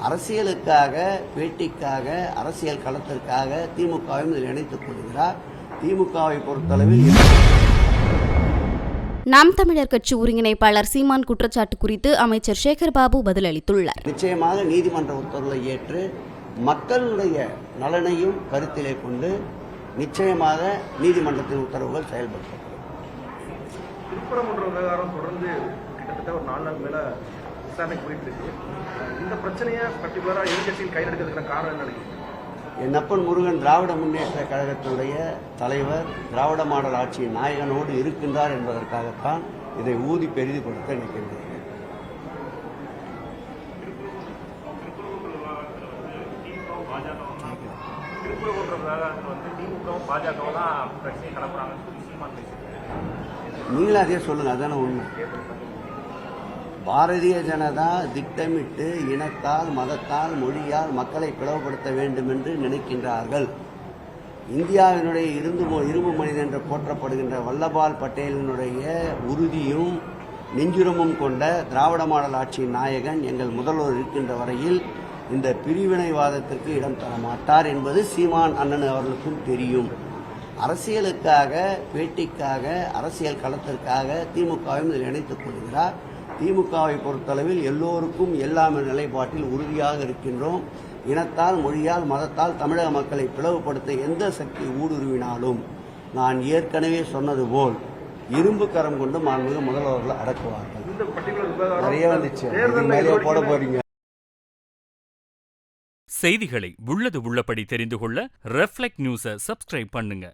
அரசியலுக்காக, பேட்டிக்காக, அரசியல் களத்திற்காக திமுகவையும் இதில் இணைத்துக் கொள்கிறார். திமுகவை பொறுத்தளவில் நாம் தமிழர் கட்சி ஒருங்கிணைப்பாளர் சீமான் குற்றச்சாட்டு குறித்து அமைச்சர் சேகர் பாபு பதிலளித்துள்ளார். நிச்சயமாக நீதிமன்ற உத்தரவுகளை ஏற்று மக்களுடைய நலனையும் கருத்திலே கொண்டு நிச்சயமாக நீதிமன்றத்தின் உத்தரவுகள் செயல்படுத்தப்படும். திருப்பரங்குன்ற விவகாரம் தொடர்ந்து கிட்டத்தட்ட ஒரு 4 நாள் மேல விசாரணைக்கு போயிட்டு இருக்கு. இந்த பிரச்சனையை பர்டிகுலரா எதிர்கட்சியில் கையில் எடுக்கிறதுக்கான காரணம் என்ன நினைக்கிறீங்க? என் அப்பன் முருகன் திராவிட முன்னேற்ற கழகத்துடைய தலைவர், திராவிட மாடல் ஆட்சியின் நாயகனோடு இருக்கின்றார் என்பதற்காகத்தான் இதை ஊதி பெரிதுபடுத்த நினைக்கின்றேன். நீங்களும் அதே சொல்லுங்க, அதான உண்மை. பாரதிய ஜனதா திட்டமிட்டு இனத்தால், மதத்தால், மொழியால் மக்களை பிளவுபடுத்த வேண்டும் என்று நினைக்கின்றார்கள். இந்தியாவினுடைய இரும்பு மனிதன் என்று போற்றப்படுகின்ற வல்லபால் பட்டேலினுடைய உறுதியும் நெஞ்சுரமும் கொண்ட திராவிட மாடல் ஆட்சியின் நாயகன் எங்கள் முதல்வர் இருக்கின்ற வரையில் இந்த பிரிவினைவாதத்திற்கு இடம் தர மாட்டார் என்பது சீமான் அண்ணன் அவர்களுக்கும் தெரியும். அரசியலுக்காக, பேட்டிக்காக, அரசியல் களத்திற்காக திமுகவையும் இதில் இணைத்துக் கொள்கிறார். திமுகவை பொறுத்தளவில் எல்லோருக்கும் எல்லாம் நிலைப்பாட்டில் உறுதியாக இருக்கின்றோம். இனத்தால், மொழியால், மதத்தால் தமிழக மக்களை பிளவுபடுத்த எந்த சக்தி ஊடுருவினாலும் நான் ஏற்கனவே சொன்னது போல் இரும்பு கரம் கொண்டு மாண்புமிகு முதல்வர்களை அடக்குவார்கள். நிறைய வந்துச்சு, போட போறீங்க. செய்திகளை உள்ளது உள்ளபடி தெரிந்து கொள்ள ரெஃப்ளெக்ட் நியூஸை சப்ஸ்கிரைப் பண்ணுங்க.